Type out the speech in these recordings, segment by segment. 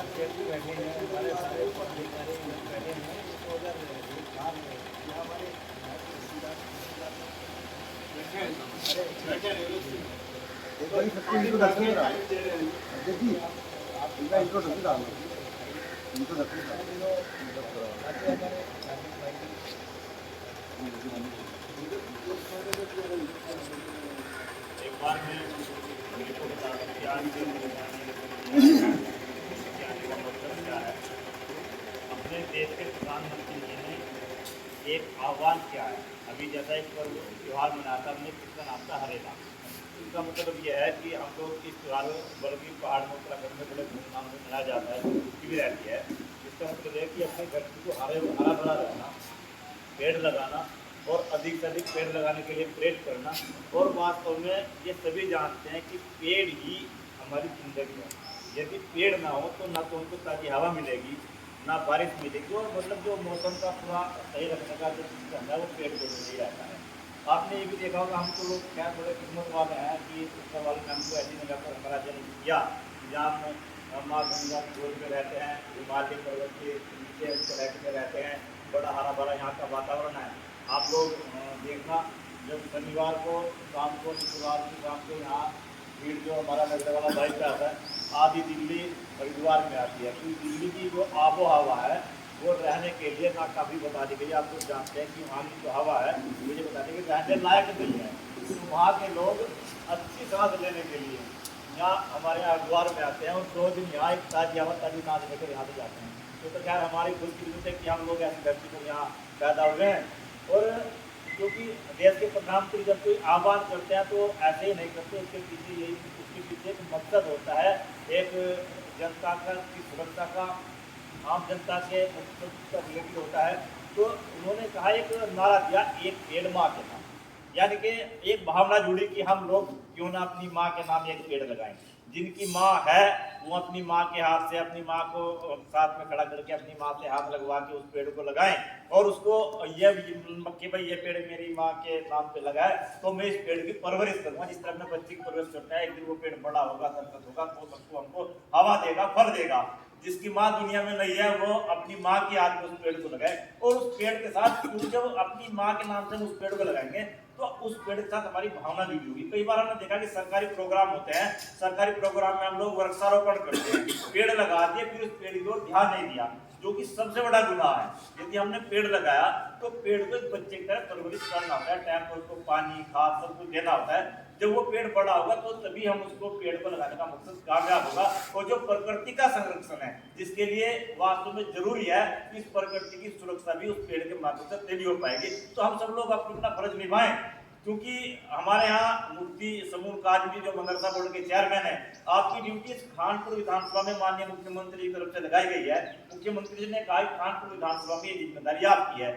बैठे हैं, हमारे सारे अधिकारी बैठे हैं, तो उधर काम है या हमारे एक बार इंट्रोडक्शन करा जी, आप इनका इंट्रोडक्शन डालो, इंट्रोडक्शन एक बार मैं आपको बता दूं कि आज के आने का मतलब क्या है। अपने देश के प्रधानमंत्री जी ने एक आह्वान किया है। अभी जैसा एक पर्व त्यौहार मनाता हमने किसका नाम था हरेला। इसका मतलब यह है कि हम लोग इस त्यौहार बल्कि पहाड़ में उत्तराखंड में बड़े धूमधाम से मनाया जाता है, छुट्टी भी रहती है। इसका मतलब है कि अपने धरती को हरा भरा रहना, पेड़ लगाना और अधिक से अधिक पेड़ लगाने के लिए प्रेरित करना। और वास्तव में ये सभी जानते हैं कि पेड़ ही हमारी जिंदगी है। यदि पेड़ ना हो तो ना तो उनको ताज़ी हवा मिलेगी, ना बारिश मिलेगी, और मतलब जो मौसम का पूरा सही रखने का जो सिस्टम है वो पेड़ को नहीं रहता है। आपने ये भी देखा होगा, हम तो लोग क्या बड़े किस्मत वाले हैं कि ऊपर वाले ने हमको ऐसी जगह पर हमारा जन्म दिया जहाँ हम माँ गंगा की गोद में रहते हैं, हिमालय पर्वत के नीचे में रहते हैं। बड़ा हरा भरा यहाँ का वातावरण है। आप लोग देखना, जब शनिवार को शाम को, शुक्रवार की शाम को यहाँ भीड़ जो हमारा लगने वाला बाइक पे आता है, आधी दिल्ली हरिद्वार में आती है। क्योंकि दिल्ली की जो आबो हवा है वो रहने के लिए ना काफ़ी बता दी गई। आप लोग जानते हैं कि वहाँ की जो हवा है मुझे बता दी कि रहने लायक नहीं है। तो वहाँ के लोग अच्छी सांस लेने के लिए यहाँ हमारे यहाँ हरिद्वार में आते हैं और 2 दिन यहाँ एक ताज़ी हवा ताज़ी सांस लेकर यहाँ से जाते हैं। तो खैर हमारी खुशकिस्मत है कि हम लोग ऐसी धरती पर यहाँ पैदा हुए हैं। और क्योंकि देश के प्रधानमंत्री जब कोई आह्वान करते हैं तो ऐसे ही नहीं करते, उसके पीछे एक मकसद होता है, एक जनता की सुरक्षा का, आम जनता के रिलेटेड होता है। तो उन्होंने कहा, एक नारा दिया, एक पेड़ माँ के नाम, यानी कि एक भावना जुड़ी कि हम लोग क्यों ना अपनी माँ के नाम एक पेड़ लगाएं। जिनकी माँ है वो अपनी माँ के हाथ से, अपनी माँ को साथ में खड़ा करके अपनी माँ से हाथ लगवा के उस पेड़ को लगाएं और उसको ये कि भाई ये पेड़ मेरी माँ के नाम पे लगाए तो मैं इस पेड़ की परवरिश करूंगा। जिस तरह अपने बच्चे की परवरिश करता है, एक दिन वो पेड़ बड़ा होगा, दरख्त होगा, तो सबको हमको हवा देगा, फल देगा। जिसकी माँ दुनिया में नहीं है वो अपनी माँ की याद में उस पेड़ को लगाए और उस पेड़ के साथ जब अपनी माँ के नाम से उस पेड़ को लगाएंगे तो उस पेड़ के साथ हमारी भावना जुड़ी होगी। कई बार हमने देखा कि सरकारी प्रोग्राम होते हैं, सरकारी प्रोग्राम में हम लोग वृक्षारोपण करते हैं, पेड़ लगा दिए, फिर उस पेड़ की ओर ध्यान नहीं दिया, जो कि सबसे बड़ा गुनाह है। यदि हमने पेड़ लगाया तो पेड़ को एक बच्चे की तरह परवरिश करना होता है, टाइम पर उसको पानी खाद सब कुछ देना होता है। जब वो पेड़ बड़ा होगा तो तभी हम उसको पेड़ को लगाने का मकसद कामयाब होगा। और जो प्रकृति का संरक्षण है, जिसके लिए वास्तव में जरूरी है कि इस प्रकृति की सुरक्षा भी उस पेड़ के माध्यम से तभी हो पाएगी। तो हम सब लोग अपना फर्ज निभाएं, क्योंकि हमारे यहाँ मुफ्ती समूह काजमी जो मदरसा बोर्ड के चेयरमैन है, आपकी ड्यूटी खानपुर विधानसभा में माननीय मुख्यमंत्री की तरफ से लगाई गई है। मुख्यमंत्री जी ने कहा खानपुर विधानसभा में ये जिम्मेदारी आपकी है।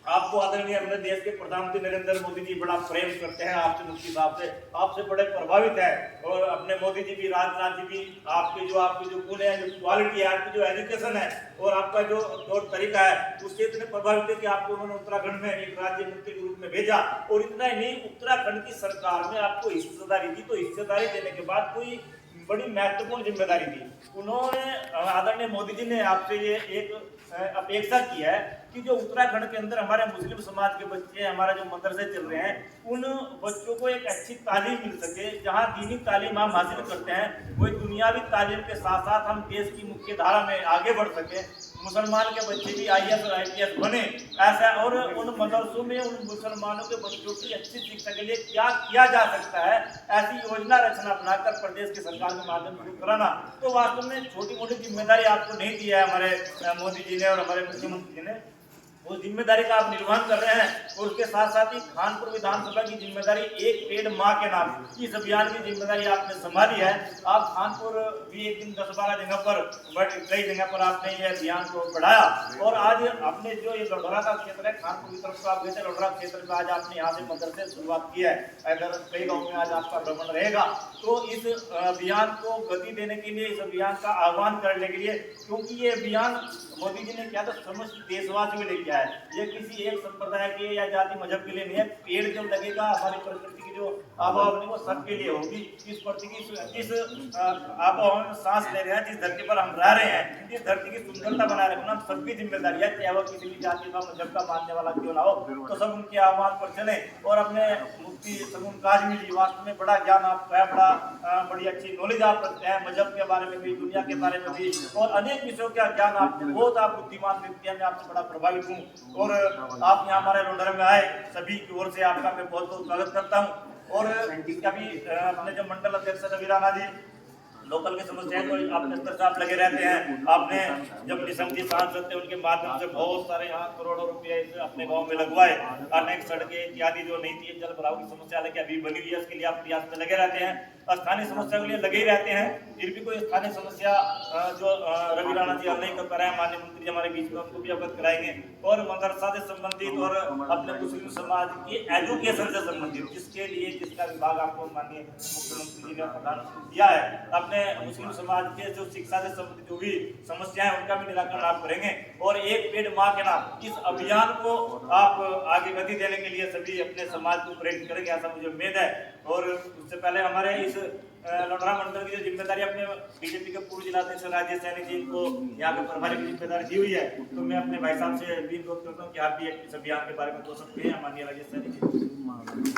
आपको आदरणीय अपने देश के प्रधानमंत्री नरेंद्र मोदी जी बड़ा प्रेम करते हैं, आपसे मुफ्ती साहब से आपसे बड़े प्रभावित है। और अपने मोदी जी भी, राजनाथ जी भी आपकी जो गुण है, जो क्वालिटी है, आपकी जो एजुकेशन है और आपका जो तौर तरीका है, उससे इतने प्रभावित है कि आपको उन्होंने उत्तराखंड में एक राज्य मंत्री के रूप में भेजा। और इतना ही नहीं, उत्तराखंड की सरकार में आपको हिस्सेदारी दी, तो हिस्सेदारी देने के बाद कोई बड़ी महत्वपूर्ण जिम्मेदारी दी। उन्होंने, आदरणीय मोदी जी ने आपसे ये एक अपेक्षा की है कि जो उत्तराखंड के अंदर हमारे मुस्लिम समाज के बच्चे, हमारा जो मदरसे चल रहे हैं, उन बच्चों को एक अच्छी तालीम मिल सके। जहां दीनी तालीम हम हासिल करते हैं वही दुनियावी तालीम के साथ साथ हम देश की मुख्य धारा में आगे बढ़ सके, मुसलमान के बच्चे भी IAS और IPS बने ऐसा। और उन मदरसों में उन मुसलमानों के बच्चों की अच्छी शिक्षा के लिए क्या किया जा सकता है, ऐसी योजना रचना बनाकर प्रदेश की सरकार के माध्यम से कराना। तो वास्तव में छोटी मोटी जिम्मेदारी आपको नहीं दी है हमारे मोदी जी ने और हमारे मुख्यमंत्री जी ने, वो जिम्मेदारी का आप निर्वहन कर रहे हैं। और उसके साथ साथ ही खानपुर विधानसभा की जिम्मेदारी एक पेड़ माँ के नाम, इस अभियान की जिम्मेदारी आपने संभाली है। आप खानपुर भी एक दिन 10-12 जगह पर, कई जगह पर आपने ये अभियान को बढ़ाया। और आज आपने जो ये लोढ़ा का क्षेत्र है, खानपुर की तरफ से आप गए थे, लोढ़ा क्षेत्र में आज आपने यहाँ से मदरसे शुरुआत की है। अगर कई गाँव में आज आपका भ्रमण रहेगा तो इस अभियान को गति देने के लिए, इस अभियान का आह्वान करने के लिए, क्योंकि ये अभियान मोदी जी ने क्या था, समस्त देशवासियों के लिए किया है। ये किसी एक संप्रदाय के या जाति मजहब के लिए नहीं है। पेड़ जब लगेगा हमारी प्रकृति की की जो आबोहवा बनी वो सबके लिए होगी। इस पृथ्वी की इस आबोहवा में सांस ले रहे हैं, जिस धरती पर हम रह रहे हैं, इस धरती की सुंदरता बनाए रखना हम सबकी जिम्मेदारी है, चाहे वो किसी भी जाति का मजहब का मानने वाला क्यों ना हो। तो सब उनके आह्वान पर चले और अपने मुफ्ती सगुन काज़मी जी वास्तव में बड़ा ज्ञान आपका है, बड़ी अच्छी नॉलेज आप रखते हैं मजहब के बारे में भी, दुनिया के बारे में भी, और अनेक विषयों का ज्ञान आपको, बहुत आप बुद्धिमान व्यक्ति हैं। मैं आपसे बड़ा प्रभावित हूँ और आप यहाँ हमारे लोडर में आए, सभी की ओर से आपका मैं बहुत बहुत स्वागत करता हूँ। और कभी अपने जो मंडल अध्यक्ष रवि राणा जी लोकल की समस्याएं तो अपने स्तर से आप लगे रहते हैं। आपने जब निसंदी सांसद थे उनके माध्यम से बहुत सारे यहाँ करोड़ों रुपए अपने गांव में लगवाए, अनेक सड़कें इत्यादि जो नहीं थी, जल भराव की समस्या लेके अभी बनी हुई है, उसके लिए आप प्रयास में लगे रहते हैं, स्थानीय समस्या के लिए लगे ही रहते हैं। फिर भी कोई स्थानीय समस्या जो रवि राणा जी हल नहीं कर पा रहे हैं, माननीय मंत्री हमारे बीच में, उनको भी अवगत कराएंगे। और मदरसा से संबंधित और अपने मुस्लिम समाज की एजुकेशन से संबंधित जिसके लिए जिसका विभाग आपको माननीय मुख्यमंत्री जी ने प्रदान दिया है, अपने मुस्लिम समाज के जो शिक्षा से संबंधित जो भी समस्याएं उनका भी निराकरण आप करेंगे। और एक पेड़ माँ के नाम इस अभियान को आप आगे गति देने के लिए सभी अपने समाज को प्रेरित करेंगे, ऐसा मुझे उम्मीद है। और उससे पहले हमारे इस लोडरा मंडल की जो जिम्मेदारी अपने बीजेपी के पूर्व जिलाध्यक्ष राजेश सैनी जी को यहाँ पे प्रभारी की जिम्मेदारी दी हुई है, तो मैं अपने भाई साहब से भी अनुरोध करता हूँ कि आप भी इस अभियान के बारे में बोल सकते हैं, माननीय राजेश सैनी जी।